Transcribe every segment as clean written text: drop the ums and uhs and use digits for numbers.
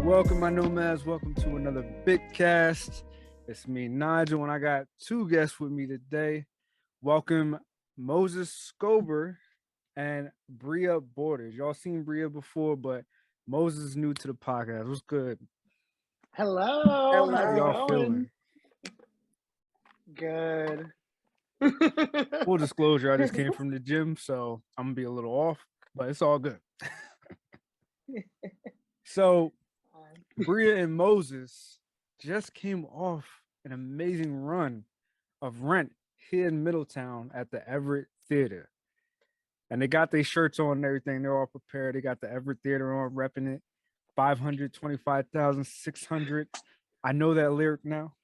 Welcome, my nomads. Welcome to another Bitcast. It's me, Nigel, and I got two guests with me today. Welcome, Moses Scober and Bria Borders. Y'all seen Bria before, but Moses is new to the podcast. What's good? Hello. How y'all feeling? Good. Full disclosure, I just came from the gym, so I'm gonna be a little off, but it's all good. So Bria and Moses just came off an amazing run of Rent here in Middletown at the Everett Theater. And they got their shirts on and everything. They're all prepared. They got the Everett Theater on, repping it. 525,600. I know that lyric now.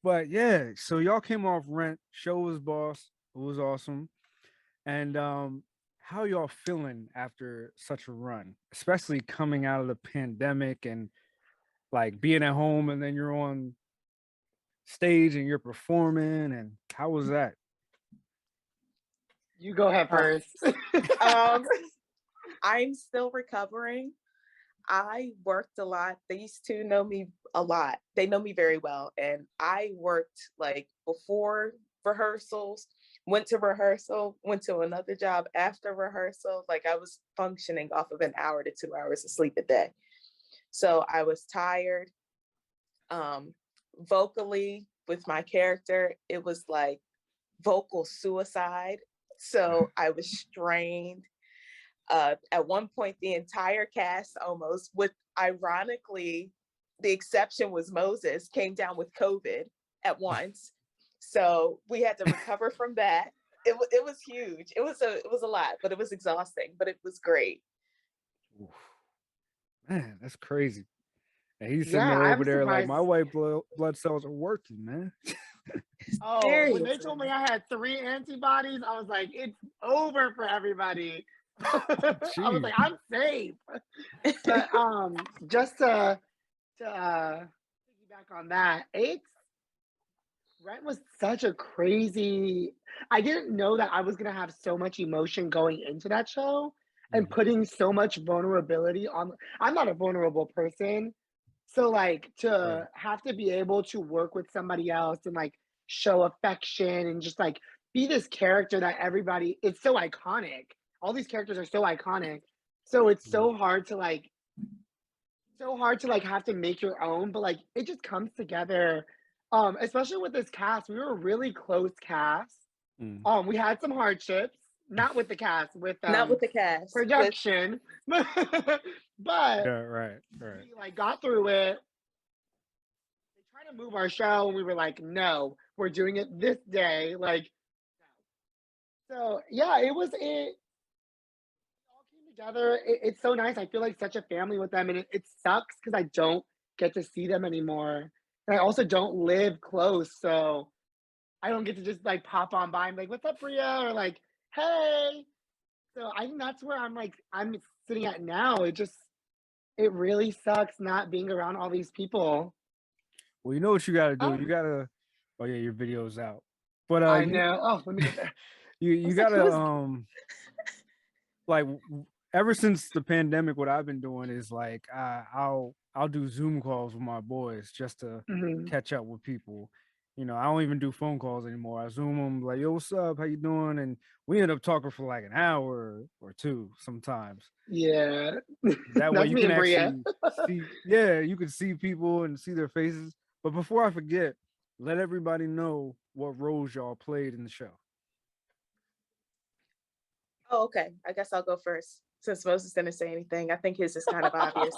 But yeah, so y'all came off Rent. Show was boss. It was awesome. And how y'all feeling after such a run, especially coming out of the pandemic and like being at home and then you're on stage and you're performing, and how was that? You go ahead first. I'm still recovering. I worked a lot. These two know me a lot. They know me very well. And I worked like before rehearsals, went to rehearsal, went to another job after rehearsal. Like I was functioning off of an hour to 2 hours of sleep a day. So I was tired. Vocally with my character, it was like vocal suicide. So I was strained. At one point, the entire cast almost, with ironically, the exception was Moses, came down with COVID at once. So we had to recover from that. It was huge. It was a lot, but it was exhausting, but it was great. Oof. Man, that's crazy. And he's sitting there over there like, my white blood cells are working, man. When they told me I had 3 antibodies, I was like, it's over for everybody. I was like, I'm safe. But just to piggyback on that, Rent was such a crazy. I didn't know that I was gonna have so much emotion going into that show and putting so much vulnerability on. I'm not a vulnerable person, so like to have to be able to work with somebody else and like show affection and just like be this character that everybody. It's so iconic. All these characters are so iconic, so it's so hard to have to make your own, but like it just comes together. Especially with this cast, we were a really close cast. We had some hardships, not with the cast, not with the cast production, but right. We like got through it. They tried to move our show, and we were like, no, we're doing it this day. Like, so yeah, it all came together. It's so nice. I feel like such a family with them, and it sucks because I don't get to see them anymore. And I also don't live close, so I don't get to just like pop on by and be like, what's up, Bria? Or like, hey. So I think that's where I'm sitting at now. It really sucks not being around all these people. Well, you know what you gotta do. You gotta, oh yeah, your video's out. But I know. Let me get there. You gotta like, ever since the pandemic, what I've been doing is like I'll do Zoom calls with my boys just to catch up with people. You know, I don't even do phone calls anymore. I Zoom them like, yo, what's up? How you doing? And we end up talking for like an hour or two sometimes. Yeah. That way you can actually see, you can see people and see their faces. But before I forget, let everybody know what roles y'all played in the show. Oh, okay. I guess I'll go first since Moses didn't say anything. I think his is kind of obvious.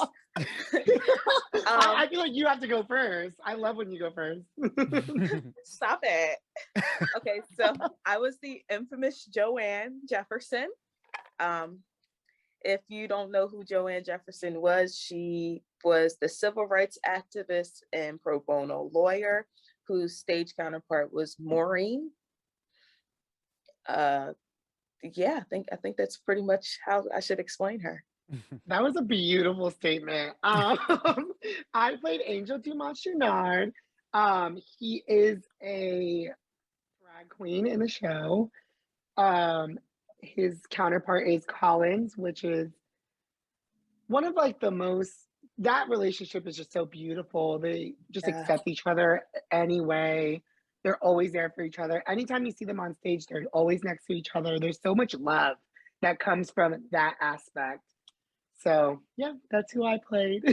I feel like you have to go first. I love when you go first. Stop it. Okay, so I was the infamous Joanne Jefferson. If you don't know who Joanne Jefferson was, she was the civil rights activist and pro bono lawyer whose stage counterpart was Maureen. Yeah, I think that's pretty much how I should explain her. That was a beautiful statement. I played Angel Dumont-Chouinard. He is a drag queen in the show. His counterpart is Collins, which is one of like the most, that relationship is just so beautiful. They just accept each other anyway. They're always there for each other. Anytime you see them on stage, they're always next to each other. There's so much love that comes from that aspect. So yeah, that's who I played.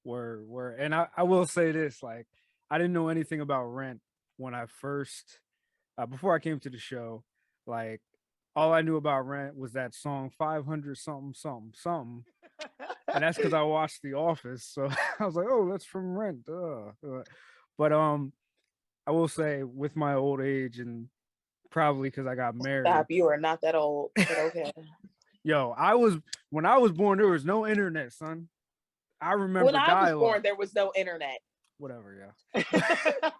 Word. And I will say this, like, I didn't know anything about Rent when I first, before I came to the show. Like, all I knew about Rent was that song 500 something something something. And that's because I watched The Office. So I was like, oh, that's from Rent. But I will say, with my old age, and probably because I got married. Stop, you are not that old, but okay. Yo, when I was born, there was no internet, son. I remember when I was born, there was no internet. Whatever, yeah.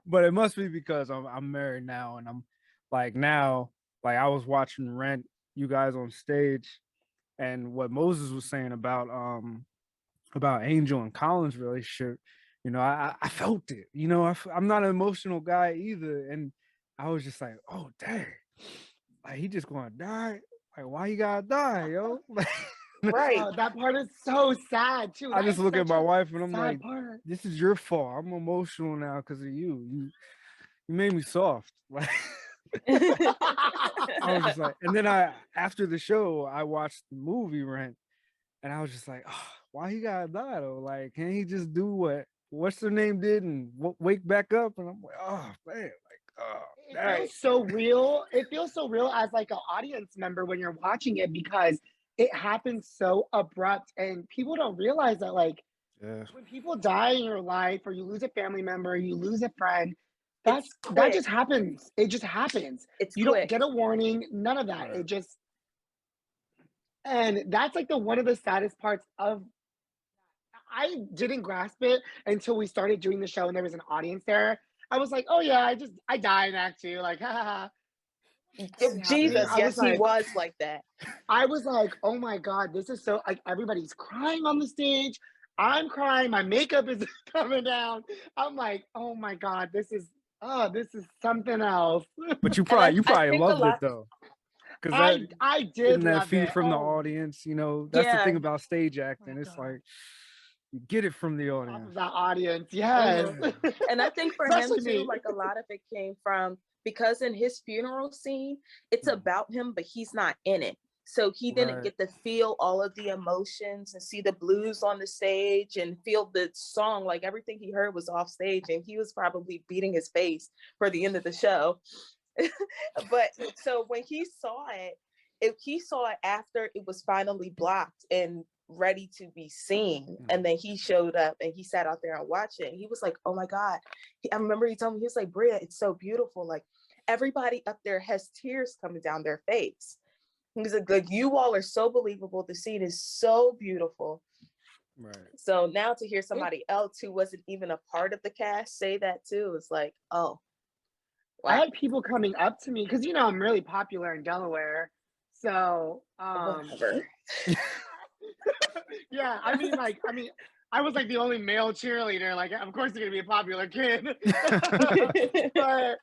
But it must be because I'm married now, and I'm like now, like I was watching Rent, you guys on stage, and what Moses was saying about Angel and Colin's relationship. You know, I felt it. You know, I'm not an emotional guy either, and I was just like, oh dang, like he just gonna die. Like, why you gotta die, yo? Right. That part is so sad too. I just look at my wife and I'm like, part. this is your fault. I'm emotional now because of you. You made me soft. Like I was just like, and then after the show, I watched the movie Rent, and I was just like, oh, why he gotta die though? Like, can't he just do what's her name did and wake back up? And I'm like, oh man, like, oh, it feels so real. It feels so real as like an audience member when you're watching it, because it happens so abrupt, and people don't realize that like when people die in your life, or you lose a family member, you lose a friend, that just happens. It just happens. You don't get a warning, none of that. It just, and that's like one of the saddest parts of. I didn't grasp it until we started doing the show and there was an audience there. I was like, oh yeah, I died in act 2, like ha. Jesus, yes, he was like that. I was like, oh my God, this is so, like, everybody's crying on the stage. I'm crying, my makeup is coming down. I'm like, oh my God, this is something else. But you probably loved it though. Because I did getting that love feed it. from the audience, you know, that's the thing about stage acting. It's like you get it from the audience. Off of that audience, yes. And I think for him too, like a lot of it came from, because in his funeral scene, it's about him, but he's not in it. So he didn't get to feel all of the emotions and see the blues on the stage and feel the song. Like everything he heard was off stage, and he was probably beating his face for the end of the show. But so when he saw it, he saw it after it was finally blocked and ready to be seen. And then he showed up and he sat out there and watched it. And he was like, oh my God. I remember he told me, he was like, Bria, it's so beautiful. Like everybody up there has tears coming down their face. He's like, you all are so believable. The scene is so beautiful. Right. So now to hear somebody else who wasn't even a part of the cast say that too, it's like, oh. Wow. I had people coming up to me because, you know, I'm really popular in Delaware. So, yeah, I mean, I was like the only male cheerleader. Like, of course, you're gonna be a popular kid. But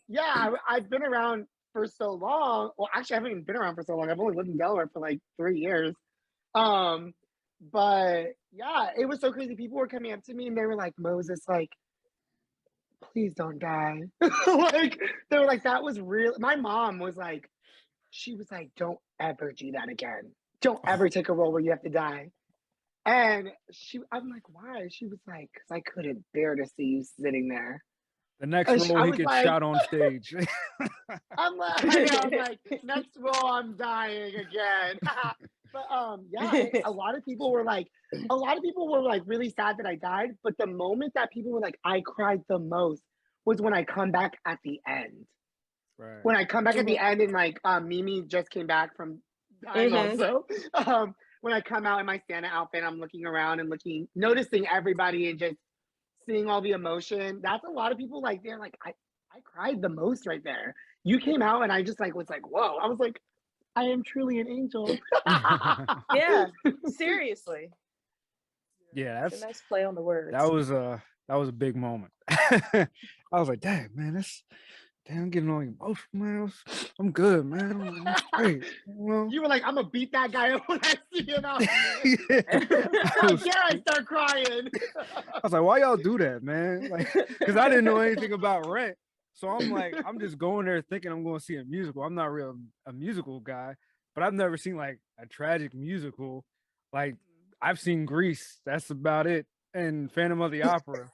yeah, I've been around for so long. Well, actually, I haven't even been around for so long. I've only lived in Delaware for like 3 years. But yeah, it was so crazy. People were coming up to me and they were like, Moses, like, please don't die. Like, they were like, that was real. My mom was like, she was like, don't ever do that again. Don't ever take a role where you have to die. And I'm like, why? She was like, because I couldn't bear to see you sitting there. The next role, he gets shot on stage. I'm like, next role, I'm dying again. But yeah, a lot of people were like really sad that I died. But the moment that people were like, I cried the most was when I come back at the end. Right. When I come back at the end, and like Mimi just came back from dying also. When I come out in my Santa outfit, I'm looking around and noticing everybody and just seeing all the emotion. That's a lot of people like, they're like, I cried the most right there. You came out and I just like was like, whoa. I was like, I am truly an angel. Yeah, seriously. Yeah, that's a nice play on the words. That was a big moment. I was like, dang, man, damn, I'm getting all emotional, man. I'm good, man. I'm straight. You were like, I'm gonna beat that guy up when I see him out Yeah. How dare I start crying? I was like, why y'all do that, man? Like, because I didn't know anything about Rent. So I'm like, I'm just going there thinking I'm going to see a musical. I'm not real a musical guy, but I've never seen like a tragic musical. Like I've seen Grease. That's about it. And Phantom of the Opera.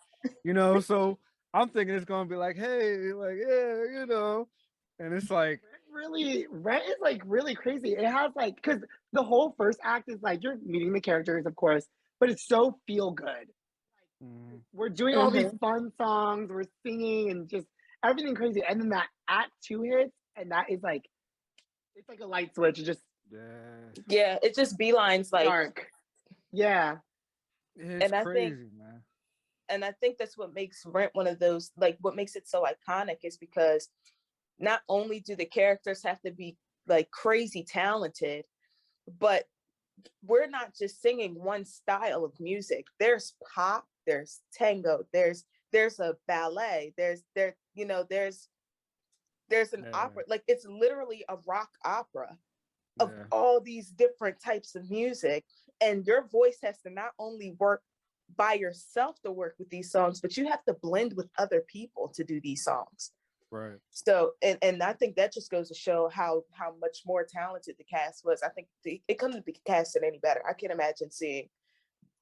So I'm thinking it's gonna be like, hey, like, yeah. And it's like Rent is like really crazy. It has like, because the whole first act is like you're meeting the characters, of course, but it's so feel good. We're doing all these fun songs, we're singing and just everything crazy. And then that act 2 hits, and that is like, it's like a light switch. It just it just beelines like dark. Yeah. It's and I crazy, think, man. And I think that's what makes Rent one of those, like what makes it so iconic is because not only do the characters have to be like crazy talented, but we're not just singing one style of music. There's pop, there's tango, there's a ballet, there's an opera. Like it's literally a rock opera of all these different types of music. And your voice has to not only work by yourself to work with these songs, but you have to blend with other people to do these songs. Right. So, and I think that just goes to show how much more talented the cast was. I think it couldn't be casted any better. I can't imagine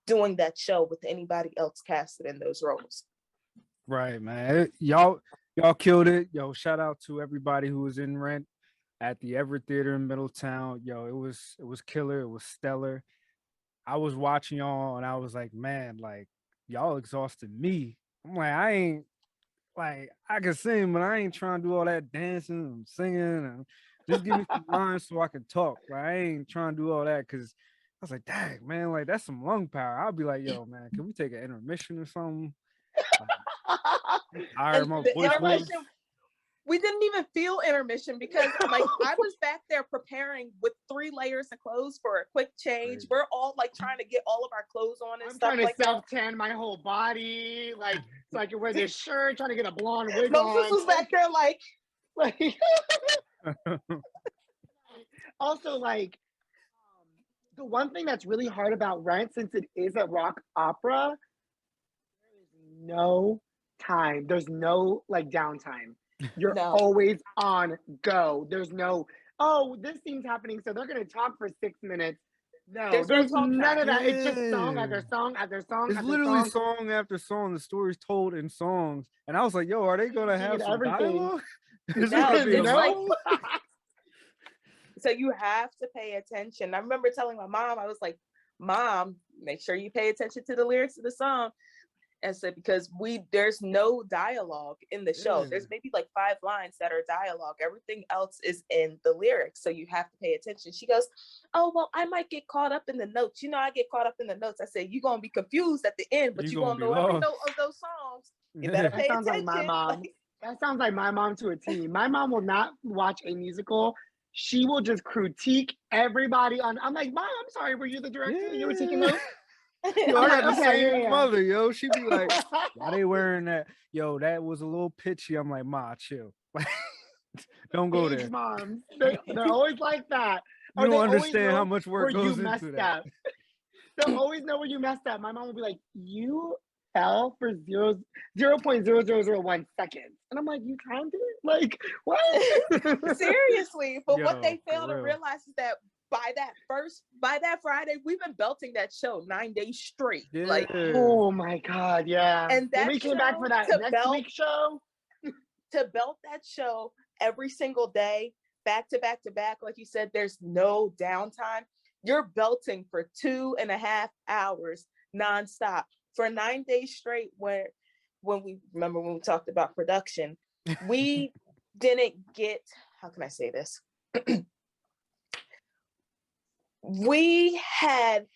doing that show with anybody else casted in those roles. Right, man. Y'all killed it. Yo, shout out to everybody who was in Rent at the Everett Theater in Middletown. Yo, it was killer. It was stellar. I was watching y'all and I was like, man, like y'all exhausted me. I'm like, I ain't like I can sing, but I ain't trying to do all that dancing and singing and just give me some lines so I can talk. Like I ain't trying to do all that because I was like, dang, man, like that's some lung power. I'll be like, yo, man, can we take an intermission or something? And the intermission, we didn't even feel intermission because like I was back there preparing with 3 layers of clothes for a quick change. We're all like trying to get all of our clothes on and stuff like that. I'm trying to self-tan my whole body, like so I can wear this shirt, trying to get a blonde wig on. Moses was back there like also like the one thing that's really hard about Rent, since it is a rock opera, there is no time. There's no like downtime. You're always on go. There's no, oh, this scene's happening, so they're gonna talk for 6 minutes. No, there's none of that. It's just song after song after song. It's literally song after song. The story's told in songs, and I was like, "Yo, are they gonna have some dialogue? Is there gonna be a So you have to pay attention. I remember telling my mom, I was like, "Mom, make sure you pay attention to the lyrics of the song." And said, because there's no dialogue in the show. There's maybe like 5 lines that are dialogue. Everything else is in the lyrics. So you have to pay attention. She goes, oh, well, I might get caught up in the notes. I get caught up in the notes. I said, you're going to be confused at the end, but you're going to know every note of those songs. You better pay attention. Like my mom. That sounds like my mom to a T. My mom will not watch a musical. She will just critique everybody on. I'm like, Mom, I'm sorry. Were you the director? You were taking notes? Yo, I got the same mother, yo. She be like, why they wearing that? Yo, that was a little pitchy. I'm like, Ma, chill. Don't go there. Moms. They're always like that. You don't understand how much work goes into that. They'll always know where you messed up. My mom will be like, you fell for 0.0001 seconds. And I'm like, you timed it? Like, what? Seriously. But what they fail to realize is that by that Friday, we've been belting that show 9 days straight. Yeah. Like, oh my God, yeah. And that we came back for that next week show. To belt that show every single day, back to back to back, like you said, there's no downtime. You're belting for 2.5 hours nonstop for 9 days straight. When we talked about production, we didn't get, how can I say this? We had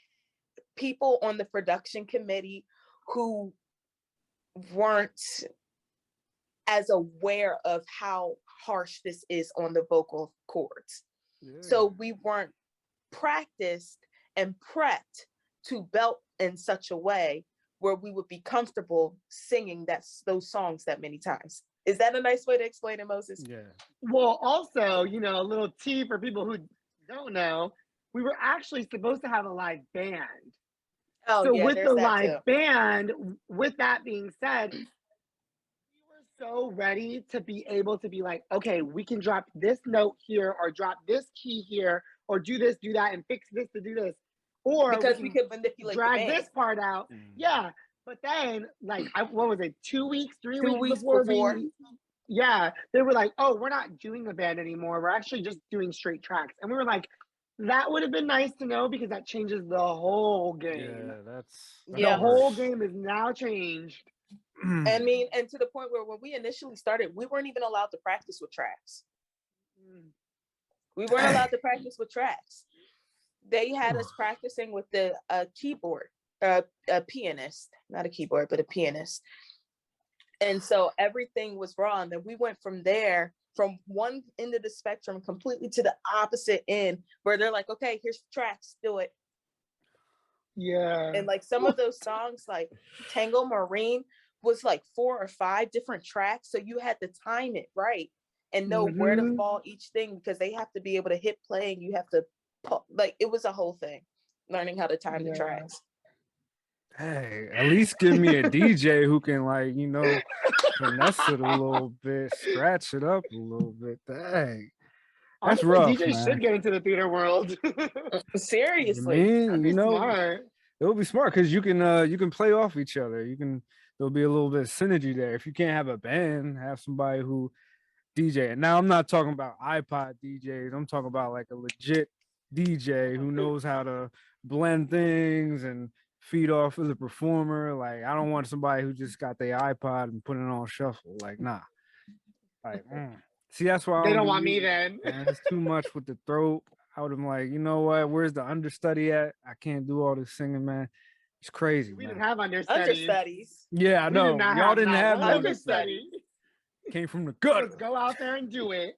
people on the production committee who weren't as aware of how harsh this is on the vocal cords. Yeah. So we weren't practiced and prepped to belt in such a way where we would be comfortable singing those songs that many times. Is that a nice way to explain it, Moses? Yeah. Well, also, you know, a little tea for people who don't know, we were actually supposed to have a live band. Oh, So yeah, with there's the that live too. band, with that being said, we were so ready to be able to be like, okay, we can drop this note here or drop this key here or do this, do that, and fix this to do this. Or Because we can could manipulate the drag band. this part out. Yeah. But then, like, what was it, 2 weeks, 3 2 weeks weeks before before. they were like, oh, we're not doing a band anymore. We're actually just doing straight tracks. And we were like, that would have been nice to know because that changes the whole game. Yeah, that's The whole game is now changed. I mean, and to the point where when we initially started, we weren't even allowed to practice with tracks. We weren't allowed to practice with tracks. They had us practicing with the keyboard, a pianist, not a keyboard, but a pianist. And so everything was raw. And then we went from there, from one end of the spectrum completely to the opposite end, where they're like, okay, here's the tracks, do it. Yeah. And like some of those songs, like Tango Marine, was like 4 or 5 different tracks. So you had to time it right and know where to fall each thing, because they have to be able to hit play and you have to, like, it was a whole thing, learning how to time the tracks. Hey, at least give me a DJ who can, like, you know, finesse it a little bit, scratch it up a little bit. Dang. That's Honestly, rough, DJs man. should get into the theater world. Seriously. Man, you know, smart. it would be smart because you can play off each other. There'll be a little bit of synergy there. If you can't have a band, have somebody who DJ. And now I'm not talking about iPod DJs. I'm talking about like a legit DJ who knows how to blend things and feed off of the performer. Like, I don't want somebody who just got their iPod and put it on shuffle. Like, nah. Like, see, that's why They don't want me then. Man, it's too much with the throat. I would have been like, you know what? Where's the understudy at? I can't do all this singing, man. It's crazy. We man. didn't have understudies. Yeah, I know. Y'all didn't have no understudy. Came from the gutter. Let's go out there and do it.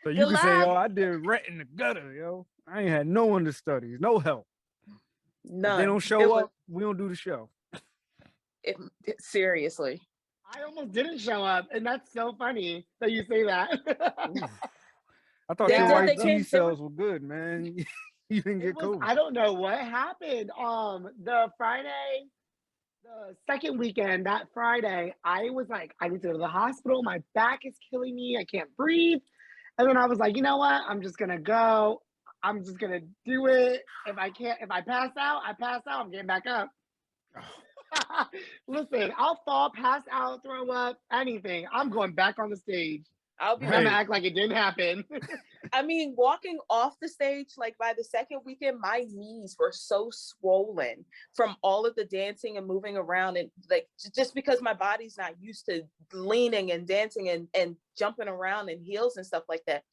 So you can say, yo, I did rent in the gutter, yo. I ain't had no understudies, no help. None. If they don't show up, we don't do the show. Seriously. I almost didn't show up, and that's so funny that you say that. I thought your white T cells were good, man. You didn't get COVID. I don't know what happened. The second weekend, that Friday, I was like, I need to go to the hospital. My back is killing me. I can't breathe. And then I was like, you know what? I'm just gonna go. I'm just gonna do it. If I pass out, I pass out. I'm getting back up. Listen, I'll fall, pass out, throw up, anything. I'm going back on the stage. I'm gonna act like it didn't happen. I mean, walking off the stage, like by the second weekend, my knees were so swollen from all of the dancing and moving around, and like just because my body's not used to leaning and dancing and jumping around in heels and stuff like that.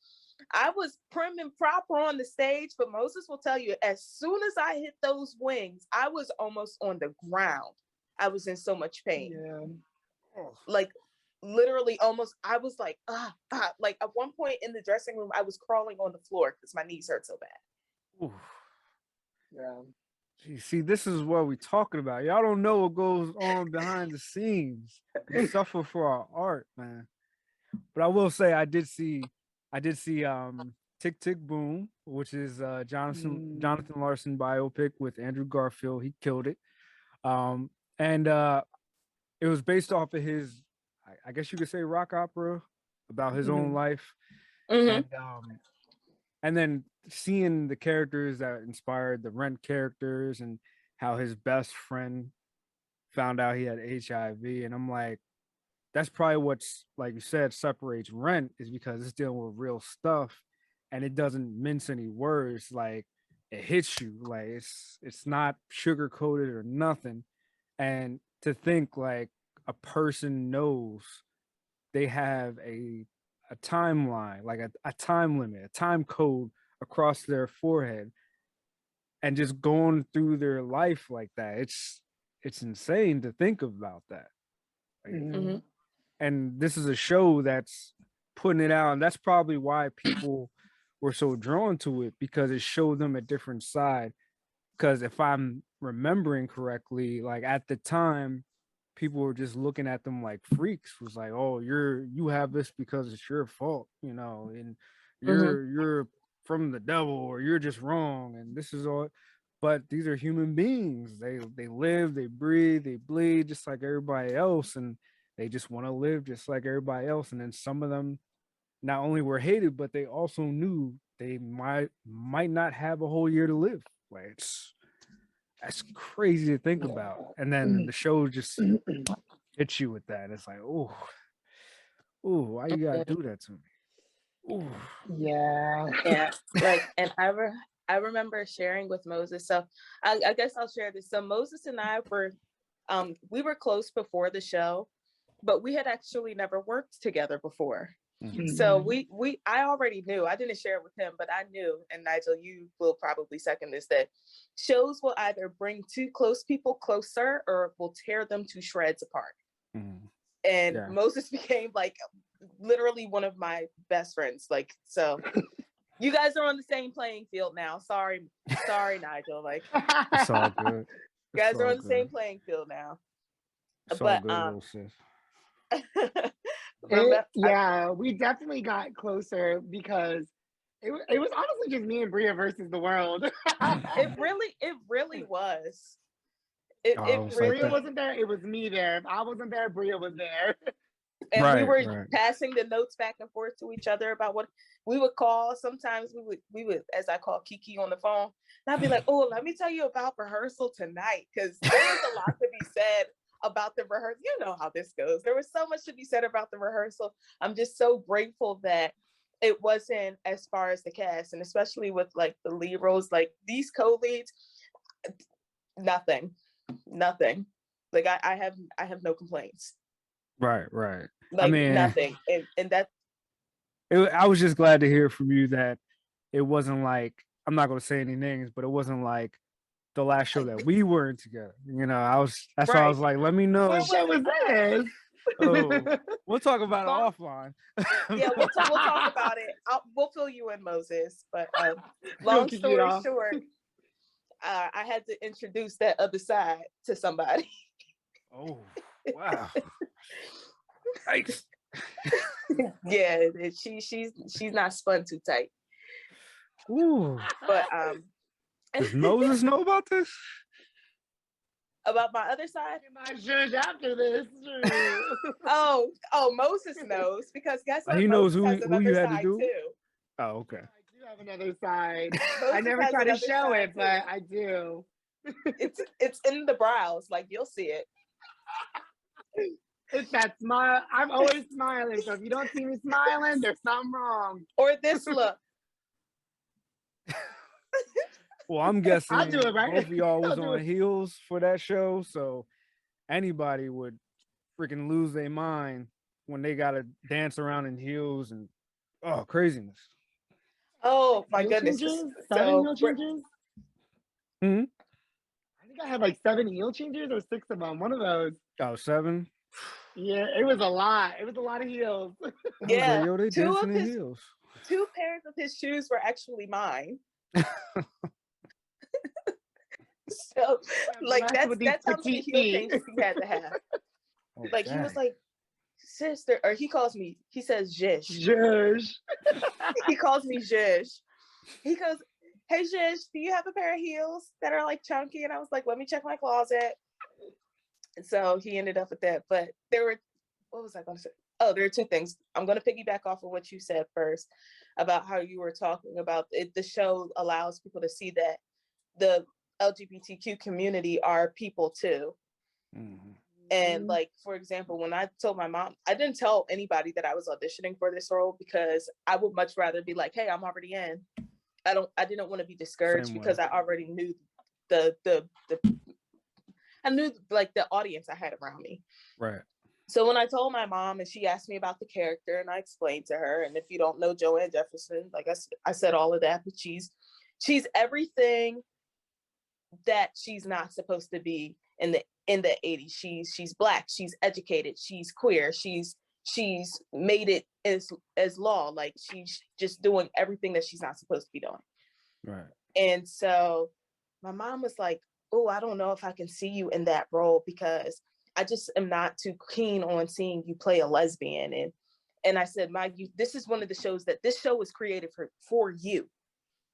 I was prim and proper on the stage, but Moses will tell you, as soon as I hit those wings, I was almost on the ground. I was in so much pain. Yeah. Like literally almost, I was like, like at one point in the dressing room, I was crawling on the floor because my knees hurt so bad. Oof. Yeah. Gee, see, this is what we're talking about. Y'all don't know what goes on behind the scenes. We suffer for our art, man. But I will say I did see Tick Tick Boom, which is Jonathan Larson biopic with Andrew Garfield. He killed it. And it was based off of his, I guess you could say, rock opera about his own life. And then seeing the characters that inspired the Rent characters and how his best friend found out he had HIV. And I'm like, that's probably what's, like you said, separates Rent, is because it's dealing with real stuff and it doesn't mince any words. Like, it hits you. Like, it's not sugar coated or nothing. And to think like a person knows they have a timeline, like a time limit, a time code across their forehead, and just going through their life like that. It's insane to think about that. Like, and this is a show that's putting it out, and that's probably why people were so drawn to it, because it showed them a different side. Because if I'm remembering correctly, like at the time, people were just looking at them like freaks. Was like, oh, you have this because it's your fault, and you're from the devil, or you're just wrong, and this is all. But these are human beings. They live, they breathe, they bleed just like everybody else, and they just want to live just like everybody else. And then some of them not only were hated, but they also knew they might not have a whole year to live. Like that's crazy to think about. And then the show just hits you with that. It's like, oh, why you gotta do that to me? Ooh. Yeah. Like, and I remember sharing with Moses. So I guess I'll share this. So Moses and I were, we were close before the show, but we had actually never worked together before. So I already knew. I didn't share it with him, but I knew, and Nigel, you will probably second this, that shows will either bring two close people closer or will tear them to shreds apart. And Moses became like literally one of my best friends. Like, so you guys are on the same playing field now. Sorry, Nigel. Like, it's all good. You guys are on the same playing field now. It's but all good, we definitely got closer because it was honestly just me and Bria versus the world. It really was. Bria wasn't there, it was me there. If I wasn't there, Bria was there. And we were passing the notes back and forth to each other about what we would call. Sometimes we would, as I call Kiki on the phone, and I'd be like, oh, let me tell you about rehearsal tonight, because there was a lot to be said about the rehearsal. You know how this goes. There was so much to be said about the rehearsal. I'm just so grateful that it wasn't as far as the cast, and especially with like the lead roles, like these co-leads, nothing. Like I have no complaints. Right. Like, I mean, nothing. And that I was just glad to hear from you that it wasn't like, I'm not going to say any names, but it wasn't like the last show that we weren't together. That's why I was like, let me know. What show was this? Oh, we'll talk about it offline. Yeah, we'll talk about it. We'll fill you in, Moses. But long story short, I had to introduce that other side to somebody. Oh, wow. Nice. Yeah, she's not spun too tight. Ooh. But does Moses know about this? About my other side? My judge after this. oh, Moses knows, because guess what? He knows who you had to do. Too. Oh, okay. I do have another side. I never try to show it, but I do. It's in the brows. Like, you'll see it. It's that smile. I'm always smiling. So if you don't see me smiling, there's something wrong. Or this look. Well, I'm guessing I'll do it, right? both of y'all was on heels for that show, so anybody would freaking lose their mind when they gotta dance around in heels and craziness. Oh my goodness! 7 heel changes. I think I had like 7 heel changes or 6 of them. One of those. Oh, 7. Yeah, it was a lot. It was a lot of heels. Yeah, like, yo, they dancing in heels. 2 pairs of his shoes were actually mine. So, like, that's how many heel changes he had to have. Oh, like, dang. He was like, sister, or he calls me, he says Jish. He calls me Jish. He goes, hey Jish, do you have a pair of heels that are like chunky? And I was like, let me check my closet. And so he ended up with that. But what was I going to say? Oh, there are 2 things. I'm going to piggyback off of what you said first about how you were talking about it. The show allows people to see that the LGBTQ community are people too. And like, for example, when I told my mom, I didn't tell anybody that I was auditioning for this role, because I would much rather be like, hey, I'm already in. I didn't want to be discouraged because I already knew I knew like the audience I had around me. Right. So when I told my mom and she asked me about the character, and I explained to her, and if you don't know Joanne Jefferson, like I said all of that, but she's everything that she's not supposed to be in the 80s. She's Black, she's educated, she's queer, she's made it as law. Like, she's just doing everything that she's not supposed to be doing. Right. And so my mom was like, oh, I don't know if I can see you in that role, because I just am not too keen on seeing you play a lesbian. And I said, this is one of the shows that this show was created for you,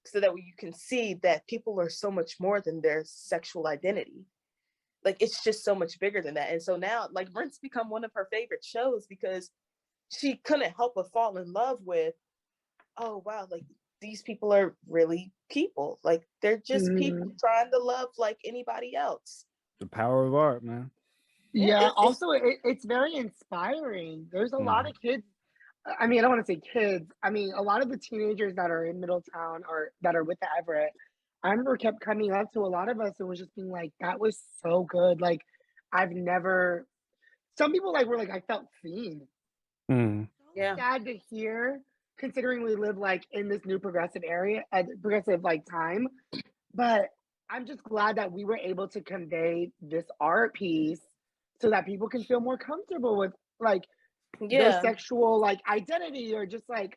so that you can see that people are so much more than their sexual identity. Like, it's just so much bigger than that. And so now, like, Rent's become one of her favorite shows because she couldn't help but fall in love with, oh wow, like these people are really people. Like, they're just people trying to love like anybody else. The power of art, man. Yeah, also it's very inspiring. There's a lot of kids. I mean, I don't want to say kids. I mean, a lot of the teenagers that are in Middletown or that are with the Everett, I remember kept coming up to a lot of us and was just being like, that was so good. Like, I've never, some people like were like, I felt seen. Yeah. Sad to hear, considering we live like in this new progressive area, progressive like time. But I'm just glad that we were able to convey this art piece so that people can feel more comfortable with like their sexual like identity or just like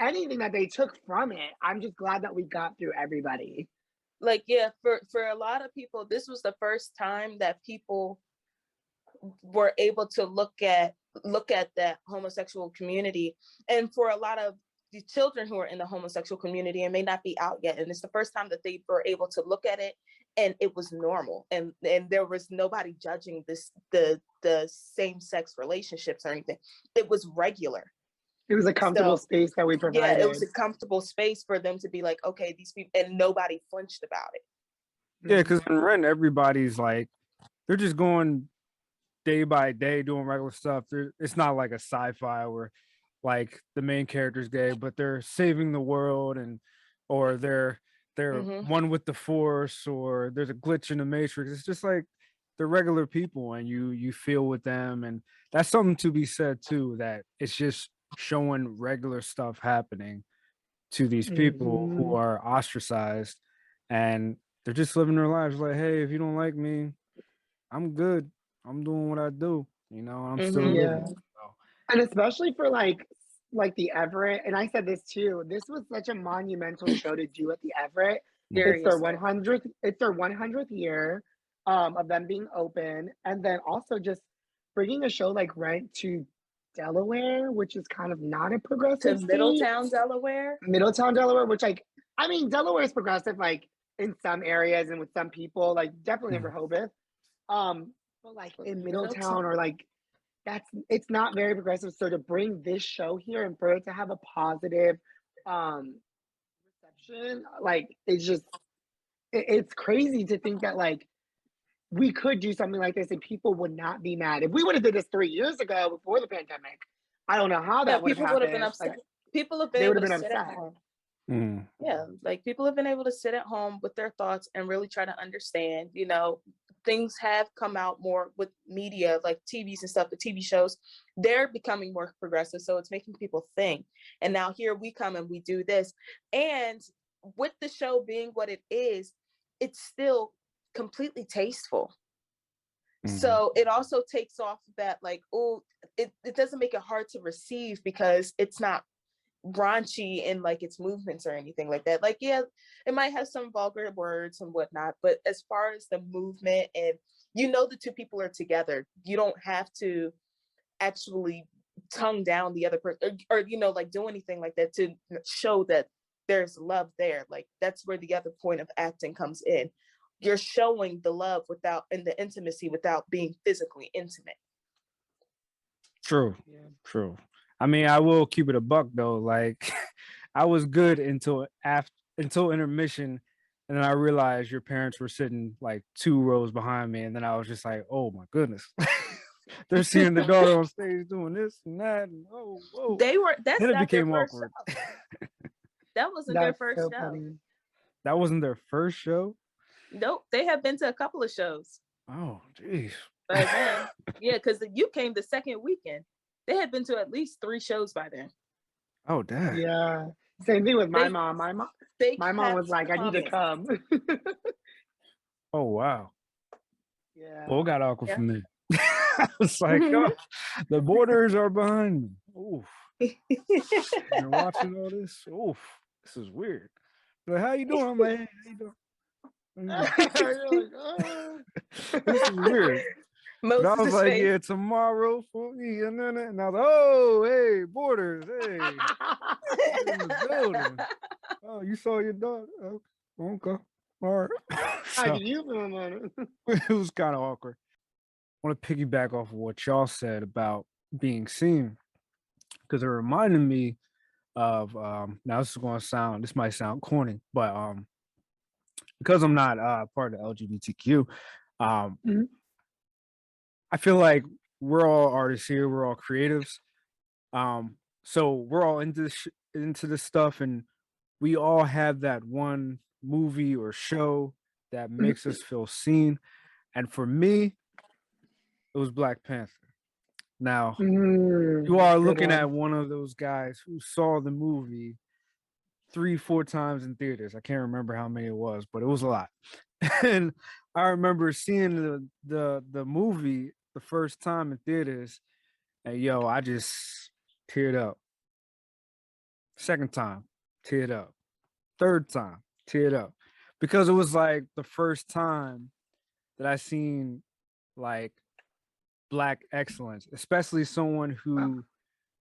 anything that they took from it. I'm just glad that we got through everybody. Like, yeah, for a lot of people, this was the first time that people were able to look at that homosexual community. And for a lot of the children who are in the homosexual community and may not be out yet, and it's the first time that they were able to look at it and it was normal, and there was nobody judging the same-sex relationships or anything. It was regular. It was a comfortable space that we provided. Yeah, it was a comfortable space for them to be like, okay, these people, and nobody flinched about it. Yeah, because in Rent, everybody's like, they're just going day by day doing regular stuff. It's not like a sci-fi where like the main character's gay, but they're saving the world, or they're one with the Force, or there's a glitch in the Matrix. It's just like they're regular people, and you feel with them, and that's something to be said too. That it's just showing regular stuff happening to these people who are ostracized, and they're just living their lives like, hey, if you don't like me, I'm good. I'm doing what I do. You know, I'm still living. So. And especially for like the Everett, and I said this too, this was such a monumental show to do at the Everett. It's their 100th year of them being open, and then also just bringing a show like Rent to Delaware, which is kind of not a progressive to Middletown, Delaware. Middletown, Delaware, which like, I mean, Delaware is progressive like in some areas and with some people, like definitely in Rehoboth. But like in Middletown or like it's not very progressive. So to bring this show here and for it to have a positive reception, like it's crazy to think that like we could do something like this and people would not be mad. If we would have did this 3 years ago before the pandemic, I don't know how that would have happened. People would have been upset. Like, people have been able to sit at home. Yeah, like people have been able to sit at home with their thoughts and really try to understand, you know, things have come out more with media, like TVs and stuff, the TV shows, they're becoming more progressive. So it's making people think. And now here we come and we do this. And with the show being what it is, it's still completely tasteful. So it also takes off that like, oh, it doesn't make it hard to receive because it's not raunchy in like its movements or anything like that. Like, yeah, it might have some vulgar words and whatnot, but as far as the movement and you know the two people are together, you don't have to actually tongue down the other person or you know like do anything like that to show that there's love there. Like that's where the other point of acting comes in. You're showing the love without and the intimacy without being physically intimate. True. I mean, I will keep it a buck though. Like, I was good until intermission, and then I realized your parents were sitting like 2 rows behind me, and then I was just like, oh my goodness, they're seeing the daughter on stage doing this and that, and whoa. They were. That's then it not became their first awkward. show. That wasn't their first show. Funny. That wasn't their first show? Nope, they have been to a couple of shows. Oh, geez. By then, yeah, because you came the second weekend. They had been to at least 3 shows by then. Oh, damn. Yeah. Same thing with my mom. My mom was like, I need to come. Oh, wow. Yeah. Well, it got awkward for me. I was like, oh, the borders are behind me. Oof. You're watching all this? Oof. This is weird. Like, how you doing? I'm like, hey, how you doing? You're like, oh. This is weird. But I was Moses' like, face. yeah, tomorrow for me. And I was like, oh, hey, Borders, hey, in the building. Oh, you saw your dog? Okay. All right. How do you feel about it? It was kind of awkward. I want to piggyback off of what y'all said about being seen, because it reminded me of now this might sound corny, but because I'm not part of the LGBTQ, Mhm. I feel like we're all artists here, we're all creatives. So we're all into this stuff, and we all have that one movie or show that makes us feel seen. And for me, it was Black Panther. Now, you are Good looking at one. one of those guys who saw the movie 3-4 times in theaters. I can't remember how many it was, but it was a lot. And I remember seeing the movie the first time in theaters, and yo, I just teared up. Second time, teared up. Third time, teared up. Because it was like the first time that I seen like Black excellence, especially someone who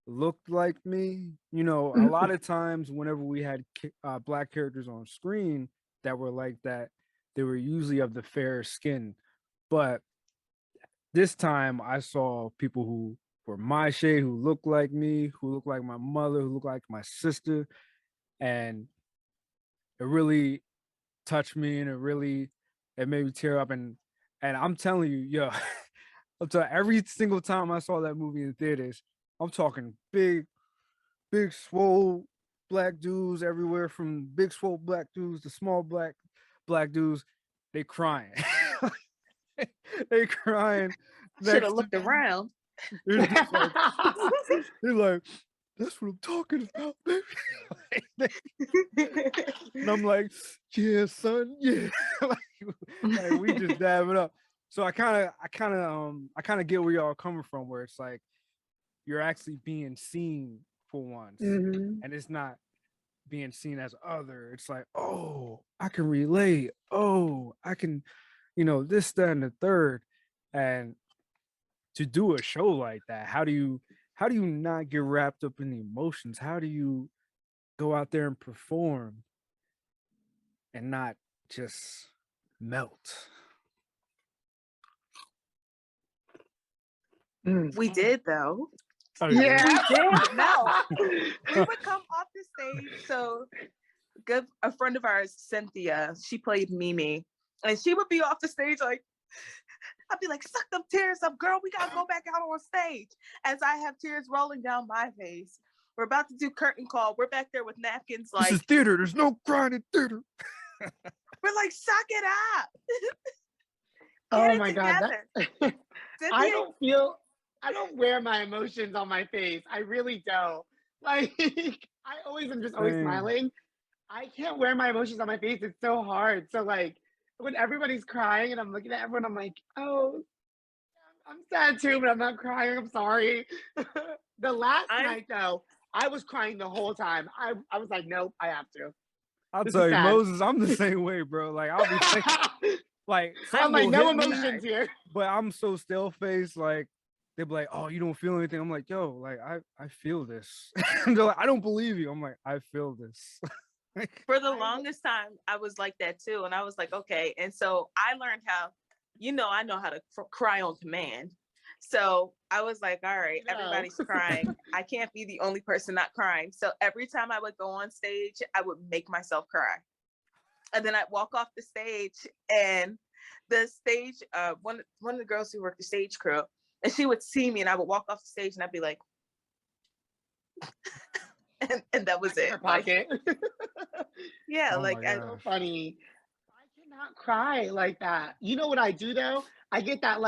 looked like me. You know, a lot of times whenever we had Black characters on screen that were like that, they were usually of the fair skin. But this time I saw people who were my shade, who looked like me, who looked like my mother, who looked like my sister. And it really touched me, and it made me tear up. And I'm telling you, yo, I'm telling every single time I saw that movie in theaters, I'm talking big swole Black dudes everywhere, from big swole Black dudes to small black dudes. They crying. They crying Should have next to looked around. they're just like they're like, that's what I'm talking about, baby. And I'm like, yeah, son, yeah. like we just dab it up. So I kind of get where y'all are coming from, where it's like you're actually being seen for once, and it's not being seen as other. It's like, oh, I can relate. Oh, I can, this, that, and the third. And to do a show like that, how do you not get wrapped up in the emotions? How do you go out there and perform and not just melt? We did though. Oh, Yeah. We did. No, we would come off the stage. So a friend of ours, Cynthia, she played Mimi, and she would be off the stage like, I'd be like, suck them tears up, girl. We gotta go back out on stage. As I have tears rolling down my face. We're about to do curtain call. We're back there with napkins like, this is theater. There's no crying in theater. We're like, suck it up. Oh my God. Cynthia, I don't wear my emotions on my face. I really don't. Like, I always am just always smiling. I can't wear my emotions on my face. It's so hard. So like when everybody's crying and I'm looking at everyone, I'm like, oh, I'm sad too, but I'm not crying. I'm sorry. The last night though, I was crying the whole time. I was like, nope, I have to. I'll tell you, Moses, I'm the same way, bro. Like I'll be like I'm like, no emotions here. But I'm so still faced. Like they'll be like, oh, you don't feel anything. I'm like, yo, like I feel this. They're like, I don't believe you. I'm like, I feel this. For the longest time, I was like that too. And I was like, okay. And so I learned how, I know how to cry on command. So I was like, all right, everybody's crying. I can't be the only person not crying. So every time I would go on stage, I would make myself cry. And then I'd walk off the stage, and the stage, one of the girls who worked the stage crew, and she would see me, and I would walk off the stage and I'd be like, and that was it. Pocket. Yeah, oh like so funny. I cannot cry like that. You know what I do though? I get that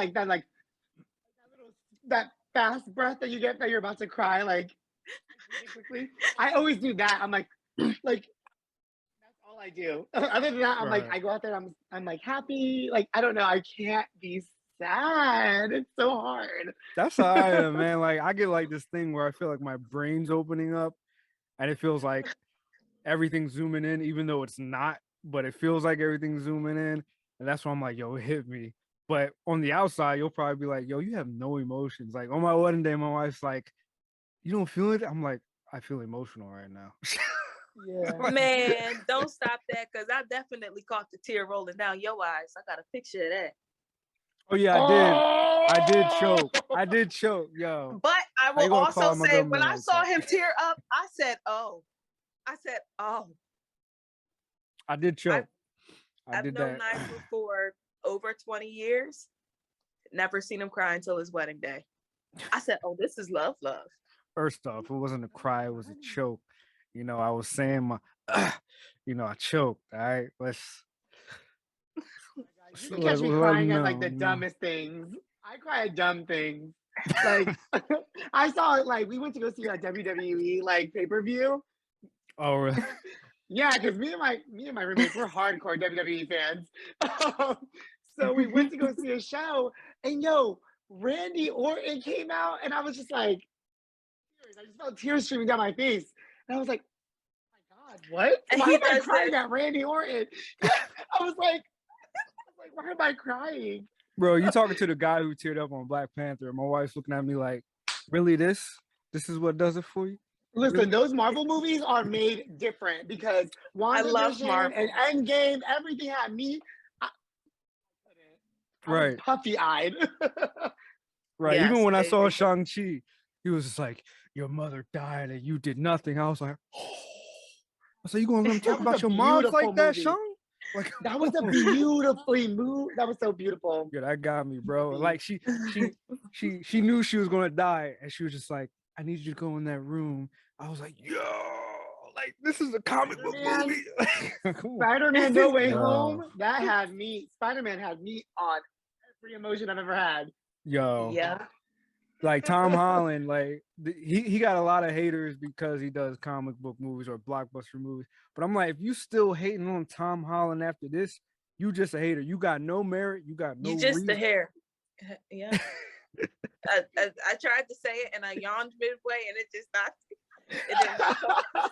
that fast breath that you get that you're about to cry like really quickly. I always do that. I'm like that's all I do. Other than that, I'm like I go out there. I'm like happy. Like I don't know. I can't be sad. It's so hard. That's how I am, man. Like I get like this thing where I feel like my brain's opening up, and it feels like everything's zooming in, even though it's not. But it feels like everything's zooming in, and that's why I'm like, yo, it hit me. But on the outside, you'll probably be like, yo, you have no emotions. Like on my wedding day, my wife's like, you don't feel it? I'm like, I feel emotional right now. Yeah. Man, don't stop that, because I definitely caught the tear rolling down your eyes. I got a picture of that. Oh yeah, I did choke. I did choke, yo. But I How you will gonna call also my say, government when I like saw that? him tear up, I said, oh. I did choke. I I've did known that. Nigel for over 20 years. Never seen him cry until his wedding day. I said, oh, this is love. First off, it wasn't a cry, it was a choke. You know, I was saying my I choked. All right. You can catch me let crying them at like know, the dumbest things. I cry at dumb things. Like I saw it, like we went to go see a WWE like pay-per-view. Oh really? Yeah, because me and my roommates, we're hardcore WWE fans. So we went to go see a show, and Randy Orton came out, and I was just like, I just felt tears streaming down my face, and I was like, oh my God, what? And Why he am I does crying this. at Randy Orton? I was like, why am I crying? Bro, you talking to the guy who teared up on Black Panther. My wife's looking at me like, really this is what does it for you? Listen, Really? those Marvel movies are made different because I love WandaVision Marvel. and Endgame, everything had me. I was Right. puffy-eyed. Right. Yes, Even when I they saw did. Shang-Chi, he was just like, your mother died and you did nothing. I was like, oh. I said, you gonna let him talk That was about a your moms beautiful like that, movie. Sean? Like That was a beautifully movie. That was so beautiful. yeah, that got me, bro. Like she knew she was gonna die, and she was just like, I need you to go in that room. I was like, yo, like this is a comic book movie. Spider-Man No Way Yo. Home, Spider-Man had me on every emotion I've ever had. Yo. Yeah. Like Tom Holland, like he got a lot of haters because he does comic book movies or blockbuster movies. But I'm like, if you still hating on Tom Holland after this, you just a hater. You got no merit. You got no You just reason. the hair. Yeah. I tried to say it and I yawned midway and it did not come.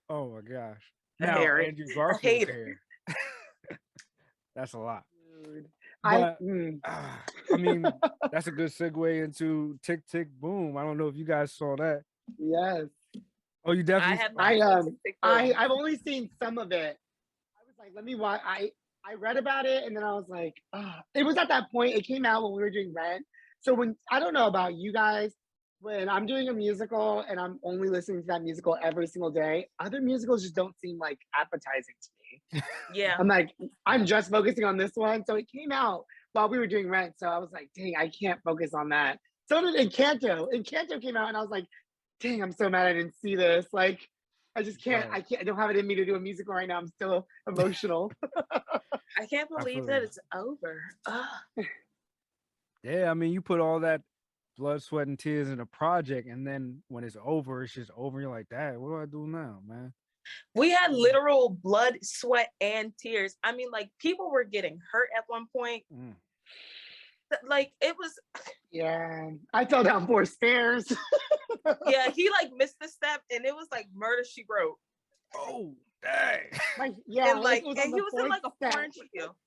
Oh my gosh. Now, Andrew Garfield's hair. That's a lot. Dude. But I mean, that's a good segue into Tick Tick Boom. I don't know if you guys saw that. Yes. Oh, you definitely. I've only seen some of it. I was like, let me watch. I read about it and then I was like, it was at that point. It came out when we were doing Rent. So I don't know about you guys, when I'm doing a musical and I'm only listening to that musical every single day, other musicals just don't seem like appetizing to me. Yeah. I'm like, I'm just focusing on this one. So it came out while we were doing Rent. So I was like, dang, I can't focus on that. So did Encanto. Encanto came out and I was like, dang, I'm so mad I didn't see this. Like, I just can't, I don't have it in me to do a musical right now. I'm still emotional. I can't believe that it's over. Yeah, I mean, you put all that blood, sweat, and tears in a project, and then when it's over, it's just over. You're like, Dad, what do I do now, man? We had literal blood, sweat, and tears. I mean, like people were getting hurt at one point. Like it was. Yeah, I fell down 4 stairs. Yeah, he like missed the step, and it was like Murder She Wrote. Oh, dang! And he was in like a orange heel.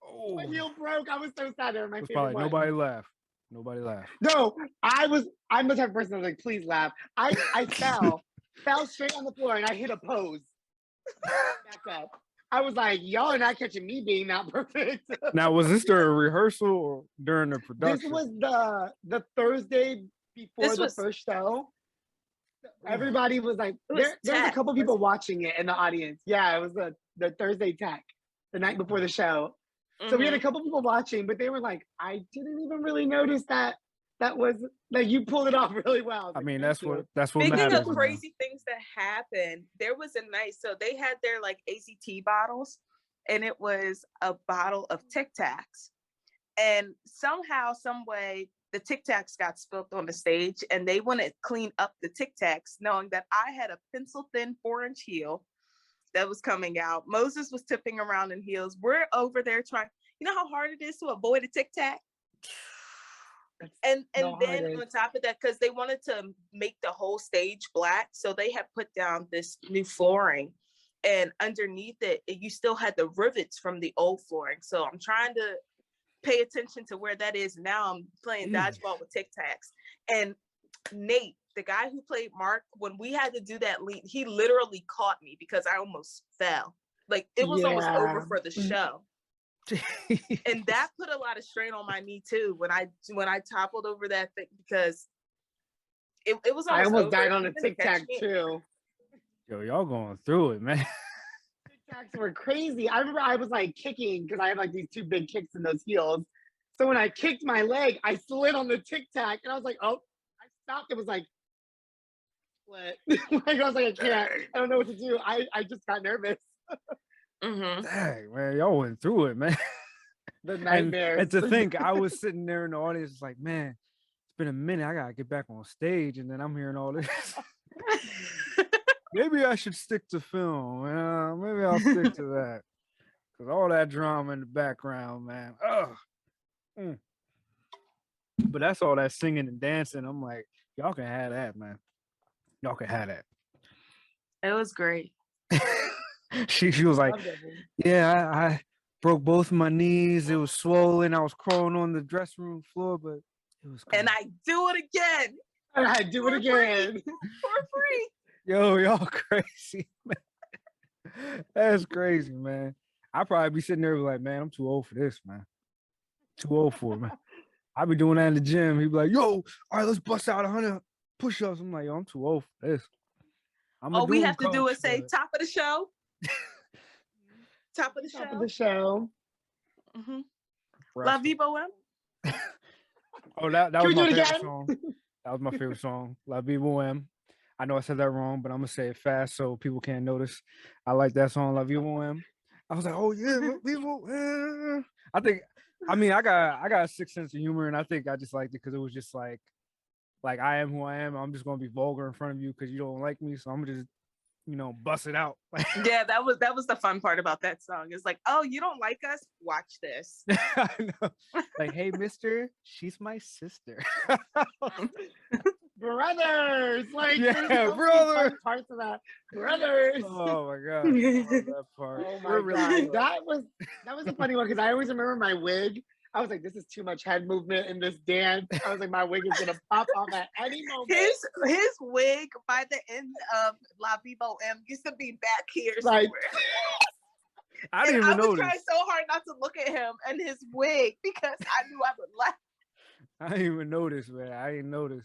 Oh, my heel broke. I was so sad. They were my favorite one. Nobody laughed. Nobody laughed. No, I'm the type of person that was like, please laugh. I fell straight on the floor, and I hit a pose. Back up. I was like, y'all are not catching me being not perfect. Now, was this during a rehearsal or during the production? This was the Thursday before the first show. Everybody was like, there was a couple people watching it in the audience. Yeah, it was the Thursday tech, the night before the show. So we had a couple people watching, but they were like, I didn't even really notice that was like you pulled it off really well. I mean, that's what Speaking matters. Speaking of crazy things that happened, there was a night, so they had their like ACT bottles, and it was a bottle of Tic Tacs. And somehow, some way, the Tic Tacs got spilled on the stage, and they want to clean up the Tic Tacs, knowing that I had a pencil-thin 4-inch heel that was coming out. Moses was tipping around in heels. We're over there trying. You know how hard it is to avoid a Tic Tac? And then on top of that, because they wanted to make the whole stage black, so they had put down this new flooring. and underneath it, you still had the rivets from the old flooring. So I'm trying to pay attention to where that is. Now I'm playing dodgeball with Tic Tacs. And Nate, the guy who played Mark, when we had to do that lead, he literally caught me because I almost fell. Like it was almost over for the show. And that put a lot of strain on my knee too when I toppled over that thing, because it was almost I almost over. died on a Tic Tac too. Yo, y'all going through it, man. Tic Tacs were crazy. I remember I was like kicking because I have like these 2 big kicks in those heels. So when I kicked my leg, I slid on the Tic Tac and I was like, oh, I stopped. It was like, what? Like, I was like, I can't. I don't know what to do. I just got nervous. Dang, man, y'all went through it, man. The nightmares. And to think, I was sitting there in the audience, like, man, it's been a minute. I gotta get back on stage, and then I'm hearing all this. Maybe I should stick to film. Maybe I'll stick to that, because all that drama in the background, man. Ugh. But that's all that singing and dancing. I'm like, y'all can have that, man. Y'all can have that. It was great. She was like, yeah, I broke both my knees. It was swollen. I was crawling on the dressing room floor, but it was cool. And I do it again. And I do it again. For free. Yo, y'all crazy, man. That's crazy, man. I'd probably be sitting there like, man, I'm too old for this, man. Too old for it, man. I be doing that in the gym. He'd be like, yo, all right, let's bust out 100 push-ups. I'm like, yo, I'm too old for this. All we have to do is say top of the show. Top of the show. Top of the show. La Vie Boheme. Oh, that was my favorite song. That was my favorite song. La Vie Boheme. I know I said that wrong, but I'm gonna say it fast so people can't notice. I like that song, La Vie Boheme. I was like, oh yeah, La Vie Boheme. I got a sixth sense of humor, and I think I just liked it because it was just like I am who I am. I'm just gonna be vulgar in front of you because you don't like me, so I'm gonna just bust it out. Yeah, that was the fun part about that song. It's like, oh, you don't like us? Watch this. I know. Like, hey, mister, she's my sister. Brothers, like, yeah, brothers. Parts of that, brothers. Oh my god, that part. Oh my god, that was a funny one because I always remember my wig. I was like, this is too much head movement in this dance. I was like, my wig is gonna pop off at any moment. His wig by the end of La Vie Boheme used to be back here somewhere. I didn't even notice. I was trying so hard not to look at him and his wig because I knew I would laugh. I didn't even notice, man. I didn't notice.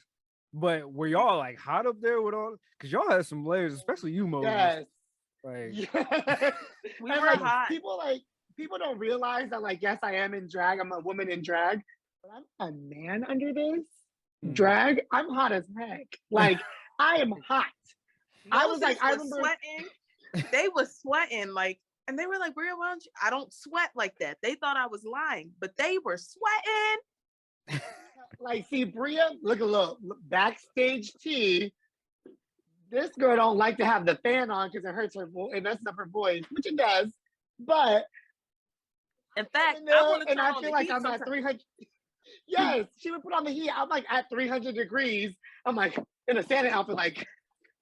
But were y'all like hot up there with all? Because y'all had some layers, especially you, Moses. Yes. Like, yes. We were hot. People don't realize that, like, yes, I am in drag. I'm a woman in drag, but I'm a man under this drag. I'm hot as heck. Like, I am hot. I was like, I remember sweating. They was sweating, like, and they were like, Bria, why don't you? I don't sweat like that. They thought I was lying, but they were sweating. Like, see, Bria, look, backstage tea. This girl don't like to have the fan on because it hurts her voice and messes up her voice, which it does. But in fact, I feel like I'm at 300. Yes, she would put on the heat. I'm like at 300 degrees. I'm like in a Santa outfit. Like,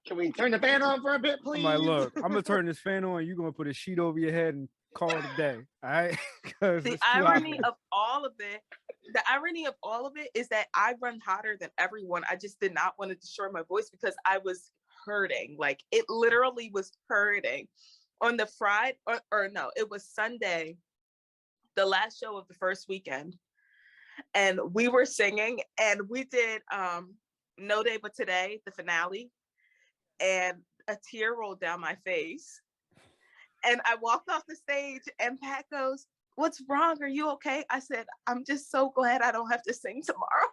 can we turn the fan on for a bit, please? I'm like, look, I'm gonna turn this fan on. You're gonna put a sheet over your head and call it a day. All right. The irony of all of it is that I run hotter than everyone. I just did not want to destroy my voice because I was hurting. Like, it literally was hurting. On the Friday, or no, it was Sunday, the last show of the first weekend, and we were singing, and we did No Day But Today, the finale, and a tear rolled down my face, and I walked off the stage, and Pat goes, "What's wrong? Are you okay?" I said, "I'm just so glad I don't have to sing tomorrow."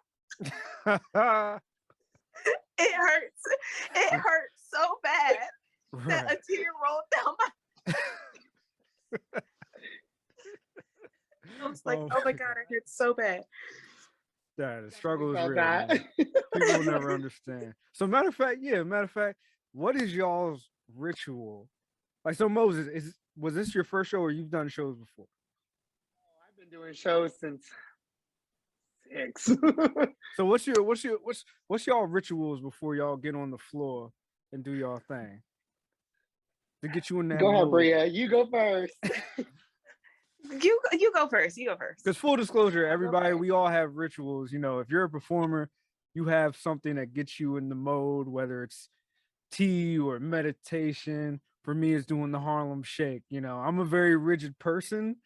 It hurts so bad. That a tear rolled down my I was like, oh my god, it hurts so bad. Yeah, the struggle is real. People will never understand. So matter of fact, what is y'all's ritual? Like, so Moses, was this your first show or you've done shows before? Oh, I've been doing shows since 6. So what's y'all rituals before y'all get on the floor and do y'all thing? to get you in that Go ahead, mode. Bria. You go first. You go first. You go first. Because full disclosure, everybody, we all have rituals. You know, if you're a performer, you have something that gets you in the mode, whether it's tea or meditation. For me, it's doing the Harlem Shake. You know, I'm a very rigid person,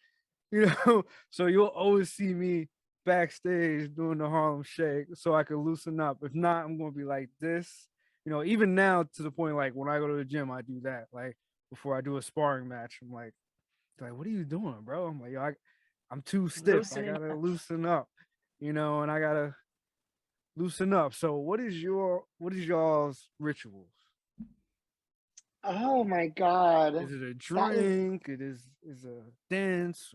you know, so you'll always see me backstage doing the Harlem Shake so I can loosen up. If not, I'm going to be like this, you know, even now to the point, like when I go to the gym, I do that. Like before I do a sparring match, I'm like, what are you doing, bro? I'm like, yo, I'm too stiff. Loosening I gotta loosen up, you know, and I gotta loosen up. So what is y'all's rituals? Oh my God. Is it a drink? It is a dance?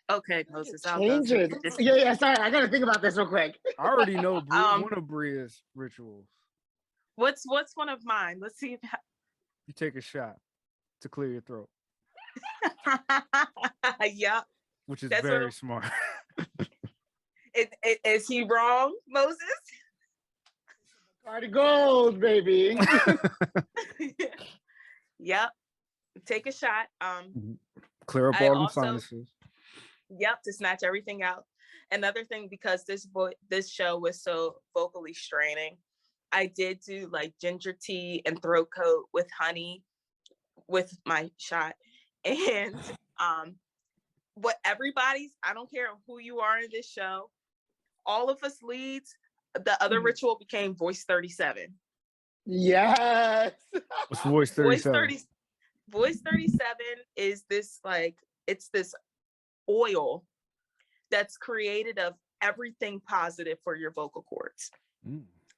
Okay, Moses, I'll go. Change it. Yeah, sorry. I gotta think about this real quick. I already know one of Bria's rituals. What's one of mine? Let's see if you take a shot to clear your throat. Yep. Which is very smart. Is he wrong, Moses? Party gold, baby. Yep. Take a shot. Clear up all the sinuses. Yep, to snatch everything out. Another thing, because this show was so vocally straining, I did do like ginger tea and throat coat with honey with my shot. And what everybody's, I don't care who you are in this show, all of us leads, the other ritual became voice 37. Yes. What's voice 37? Voice 37 is this, like, it's this oil that's created of everything positive for your vocal cords.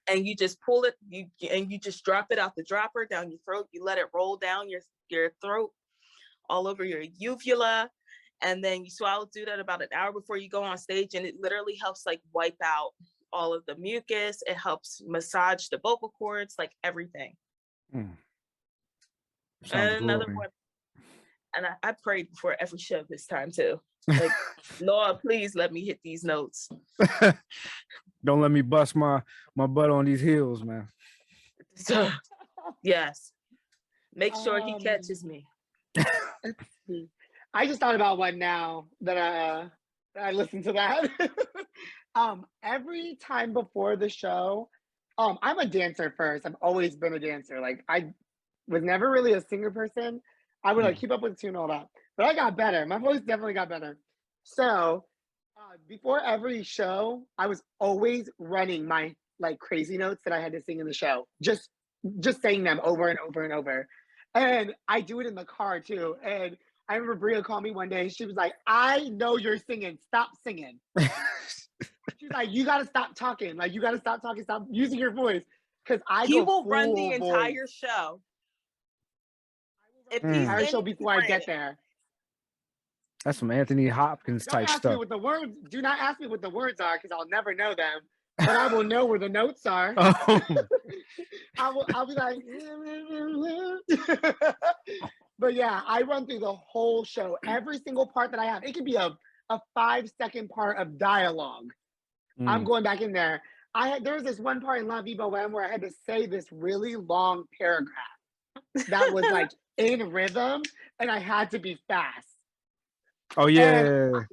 And you just pull it, you just drop it out the dropper down your throat. You let it roll down your throat, all over your uvula, and then you swallow. Do that about an hour before you go on stage, and it literally helps like wipe out all of the mucus. It helps massage the vocal cords, like everything. And another one, and I prayed before every show this time too. Like, Lord, please let me hit these notes. Don't let me bust my butt on these heels, man. So, yes. Make sure he catches me. I just thought about one now that I listened to that. Every time before the show, I'm a dancer first. I've always been a dancer. Like, I was never really a singer person. I would like keep up with the tune and all that, but I got better. My voice definitely got better. So before every show, I was always running my like crazy notes that I had to sing in the show. Just saying them over and over and over. And I do it in the car too. And I remember Bria called me one day. She was like, "I know you're singing. Stop singing." She's like, "You got to stop talking. Like, you got to stop talking. Stop using your voice." Because he will run the entire show. If he's entire show before I get there. That's some Anthony Hopkins type stuff. Do not ask me what the words are, because I'll never know them. But I will know where the notes are. I'll be like, but yeah, I run through the whole show. Every single part that I have. It could be a 5-second part of dialogue. I'm going back in there. There was this one part in La Vie Boheme where I had to say this really long paragraph that was like in rhythm, and I had to be fast. Oh yeah.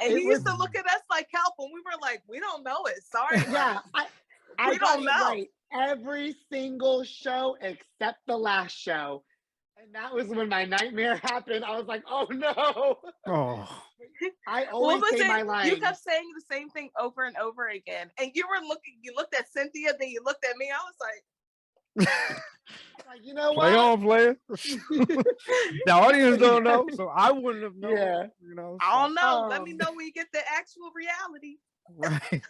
And he used to look at us like help, and we were like, "We don't know it. Sorry." Yeah, I don't know. Right every single show except the last show, and that was when my nightmare happened. I was like, "Oh no!" Oh. I always say my line. You kept saying the same thing over and over again, and you looked at Cynthia, then you looked at me. I was like, like, you know Play what? on, player. The audience don't know, so I wouldn't have known. Yeah. You know, so. I don't know. Let me know when you get the actual reality. Right.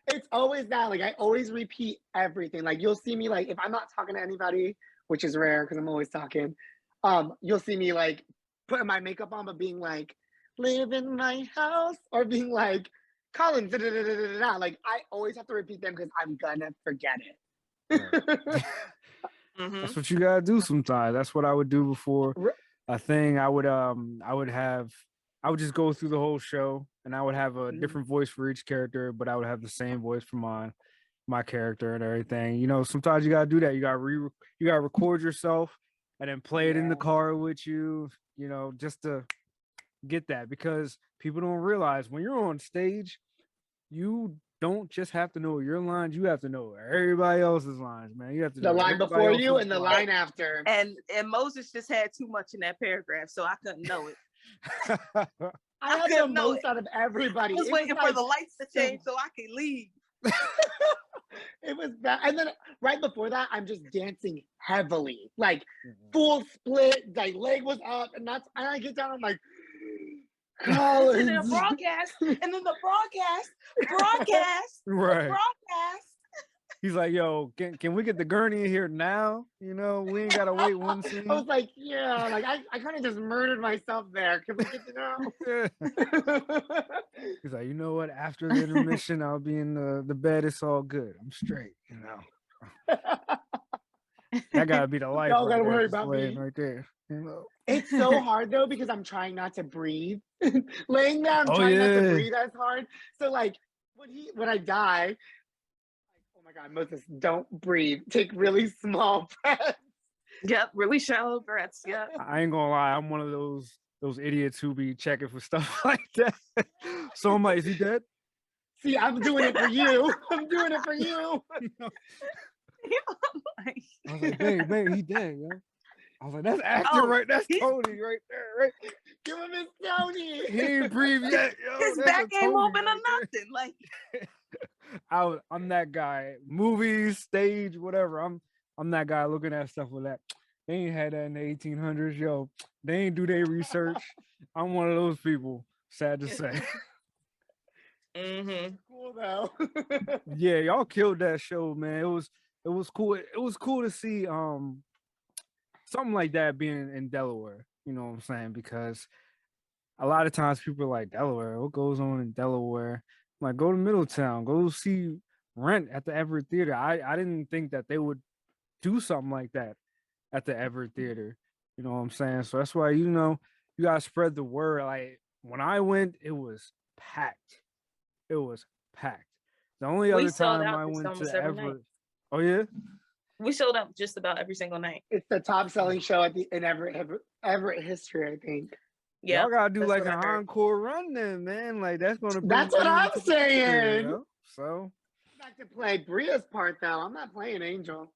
It's always that. Like, I always repeat everything. Like, you'll see me, like, if I'm not talking to anybody, which is rare because I'm always talking, you'll see me, like, putting my makeup on, but being like, "Live in my house," or being like, "Collins, da, da, da, da, da, da." Like, I always have to repeat them because I'm gonna forget it. Right. That's what you gotta do sometimes. That's what I would do before a thing. I would just go through the whole show, and I would have a different voice for each character, but I would have the same voice for mine. my character and everything. You know, sometimes you gotta do that. You gotta record yourself and then play it in the car with you. You know, just to get that, because people don't realize when you're on stage, you don't just have to know your lines, you have to know everybody else's lines, man. You have to the know line before you and the line. line after. And Moses just had too much in that paragraph, so I couldn't know it. I had the most out of everybody. I was waiting for the lights to change so I could leave. It was bad. And then right before that, I'm just dancing heavily, like full split, like leg was up, and I get down, I'm like, Collins. And then the broadcast, right. Broadcast. He's like, yo, can we get the gurney in here now? You know, we ain't gotta wait one scene. I was like, yeah, like I kind of just murdered myself there. Can we get to know? He's like, you know what? After the intermission, I'll be in the bed. It's all good. I'm straight, you know. That gotta be the life. Y'all gotta worry about me right there. You know? It's so hard though, because I'm trying not to breathe. Laying down, trying not to breathe, that's hard. So like when I die, like, oh my God, Moses, don't breathe. Take really small breaths. Yep, really shallow breaths. Yeah. I ain't gonna lie, I'm one of those idiots who be checking for stuff like that. So I'm like, is he dead? See, I'm doing it for you. I'm doing it for you. I was like, babe, he dead, yo. I was like, that's acting right. That's Tony right there, right? Give him his Tony. He ain't breathe yet, yo. His back ain't moving or nothing. Like, I'm that guy. Movies, stage, whatever. I'm that guy looking at stuff with that. They ain't had that in the 1800s, yo. They ain't do their research. I'm one of those people. Sad to say. Cool though. Yeah, y'all killed that show, man. It was cool. It was cool to see something like that being in Delaware. You know what I'm saying? Because a lot of times people are like, Delaware, what goes on in Delaware? I'm like, go to Middletown, go see Rent at the Everett Theater. I didn't think that they would do something like that at the Everett Theater. You know what I'm saying? So that's why, you know, you gotta spread the word. Like when I went, it was packed. It was packed. The only other time I went to Everett. Oh yeah? We sold out just about every single night. It's the top selling show in Everett history, I think. Yeah, y'all gotta do like an encore run then, man. Like that's gonna. That's what I'm saying. You know? So. Back to play Bria's part though. I'm not playing Angel.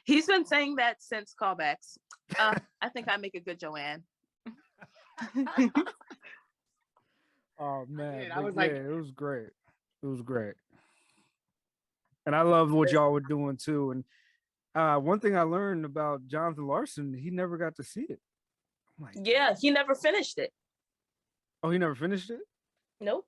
He's been saying that since callbacks. I think I make a good Joanne. Oh man, I was like, it was great. It was great. And I love what y'all were doing too. And one thing I learned about Jonathan Larson, he never got to see it. Like, yeah, he never finished it. Oh, he never finished it? Nope.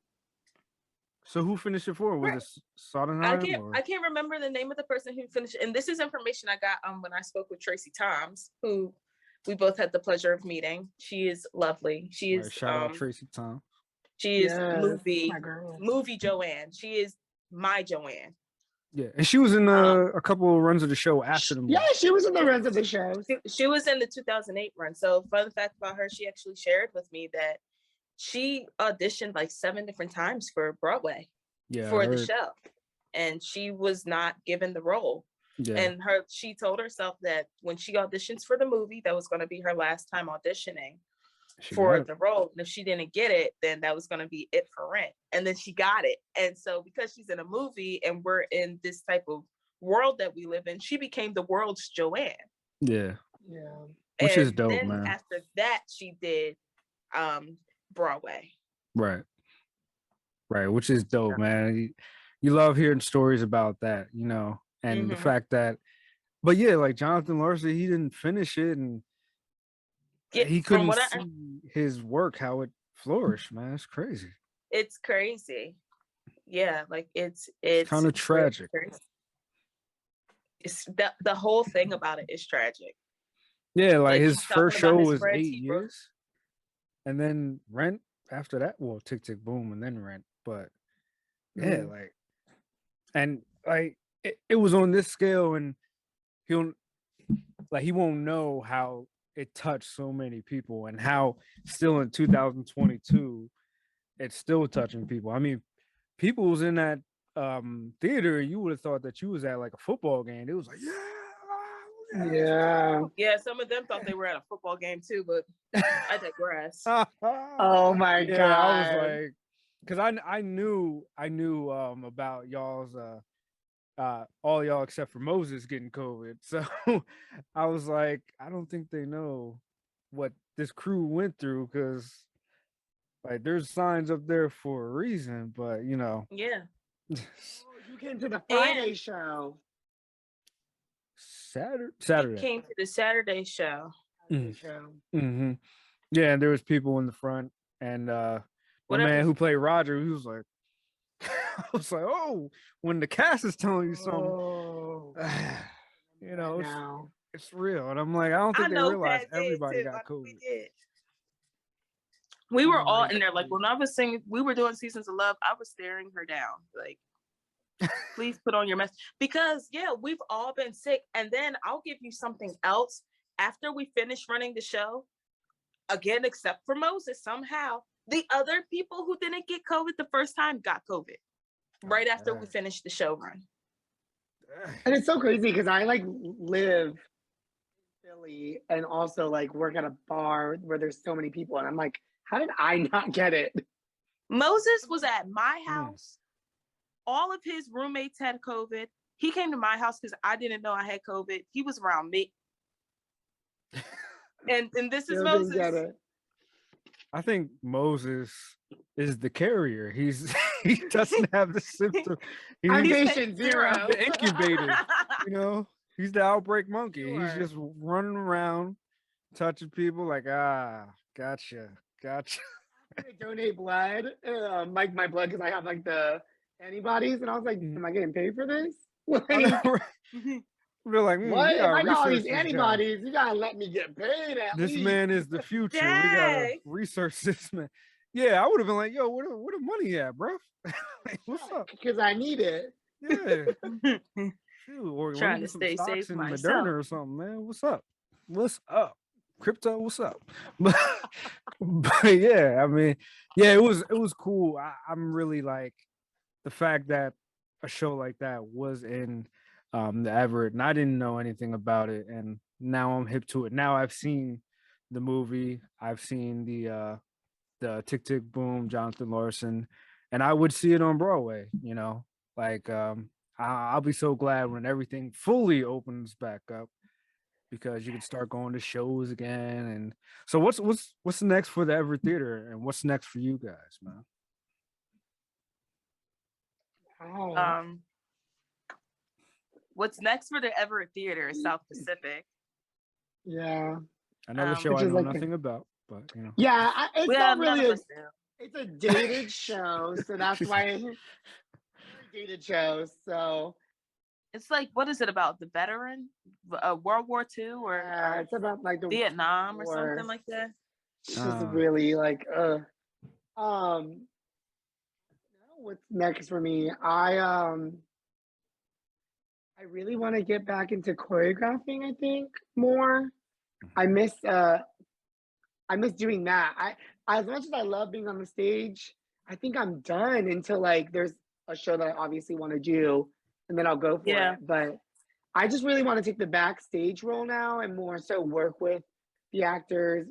So who finished it for? Was it Sodenheim? I can't remember the name of the person who finished it. And this is information I got when I spoke with Tracy Toms, who we both had the pleasure of meeting. She is lovely. She is shout out Tracy Toms. She is movie Joanne. She is my Joanne. Yeah, and she was in a couple of runs of the show after the movie. Yeah, she was in the runs of the show. She was in the 2008 run. So fun fact about her, she actually shared with me that she auditioned like 7 different times for Broadway for the show. And she was not given the role. Yeah. And she told herself that when she auditions for the movie, that was going to be her last time auditioning for the role. And if she didn't get it, then that was going to be it for Rent. And then she got it. And so because she's in a movie and we're in this type of world that we live in, she became the world's Joanne. Yeah. Which is dope, then man. After that, she did Broadway. Right, which is dope, man. You love hearing stories about that, you know, and the fact that, but yeah, like Jonathan Larson, he didn't finish it, and he couldn't see his work, how it flourished, man. It's crazy. It's crazy. Yeah, like it's kind of tragic. It's the whole thing about it is tragic. Yeah, like his first show was 8 years, and then Rent after that. Well, Tick Tick Boom, and then Rent. But yeah, like, and like it was on this scale, and he won't know how it touched so many people, and how still in 2022 it's still touching people. I mean, people was in that theater, you would have thought that you was at like a football game. It was like, yeah. Some of them thought they were at a football game too, but I digress. Oh my god! I was like, because I knew about y'all's all y'all except for Moses getting COVID. So I was like, I don't think they know what this crew went through, because like there's signs up there for a reason, but Yeah. Oh, you came to the Friday show. Saturday. You came to the Saturday show. Mm-hmm. Yeah, and there was people in the front, and my man who played Roger, he was like, I was like, oh, when the cast is telling you something, you know, it's real. And I'm like, I don't think they realize everybody got COVID. We were all in there. Like when I was singing, we were doing Seasons of Love, I was staring her down. Like, please put on your mask. Because yeah, we've all been sick. And then I'll give you something else. After we finished running the show, again, except for Moses, somehow, the other people who didn't get COVID the first time got COVID right after we finished the show run. And it's so crazy because I like live in Philly and also like work at a bar where there's so many people. And I'm like, how did I not get it? Moses was at my house. All of his roommates had COVID. He came to my house because I didn't know I had COVID. He was around me. And this is Moses. I think Moses is the carrier. He doesn't have the symptom. I'm patient zero. The incubator. You know, he's the outbreak monkey. Sure. He's just running around, touching people like, gotcha. I'm gonna donate blood, like my blood, because I have like the antibodies, and I was like, am I getting paid for this? Like, we're like, what? If I got all these antibodies, you gotta let me get paid at least. This man is the future. We gotta research this man. Yeah, I would have been like, yo, where the money at, bro? Like, what's up? Because I need it. Yeah. Shoot, or trying to stay safe in myself. Moderna or something, man. What's up? What's up? Crypto, what's up? But yeah, I mean, yeah, it was cool. I'm really like the fact that a show like that was in the Everett, and I didn't know anything about it, and now I'm hip to it. Now I've seen the movie, I've seen the Tick Tick Boom, Jonathan Larson, and I would see it on Broadway. You know, like I'll be so glad when everything fully opens back up, because you can start going to shows again. And so what's next for the Everett Theater, and what's next for you guys, man? What's next for the Everett Theater is South Pacific. Yeah. Another show I know nothing about, but you know. Yeah, it's not really it's a dated show, so that's why it's a dated show. So it's like, what is it about? The veteran? World War II or it's about like the Vietnam or something like that. It's just really like what's next for me? I really want to get back into choreographing, I think, more. I miss doing that. As much as I love being on the stage, I think I'm done until like there's a show that I obviously want to do, and then I'll go for it. But I just really want to take the backstage role now and more so work with the actors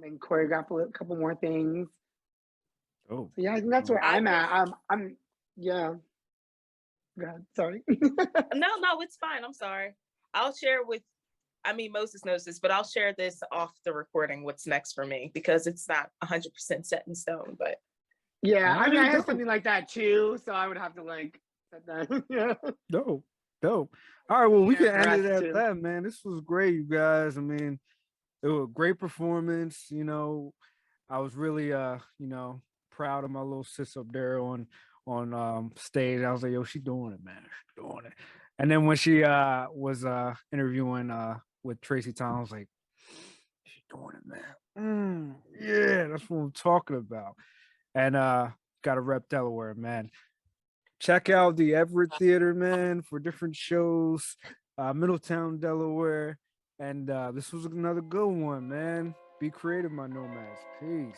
and choreograph a couple more things. Oh, so yeah, I think that's where I'm at. I'm yeah. God, sorry. No, it's fine. I'm sorry. I'll share Moses knows this, but I'll share this off the recording, what's next for me, because it's not 100% set in stone, but. Yeah, I mean, I have something like that too, so I would have to like set that. Yeah. Dope. All right, well, we can end it at that, man. This was great, you guys. I mean, it was a great performance. You know, I was really, proud of my little sis up there on stage. I was like, yo, she doing it, man. She's doing it. And then when she was interviewing with Tracy Thompson, I was like, she's doing it, man. Yeah, that's what I'm talking about. And got to rep Delaware, man. Check out the Everett Theater, man, for different shows. Middletown, Delaware. And this was another good one, man. Be creative, my nomads. Peace.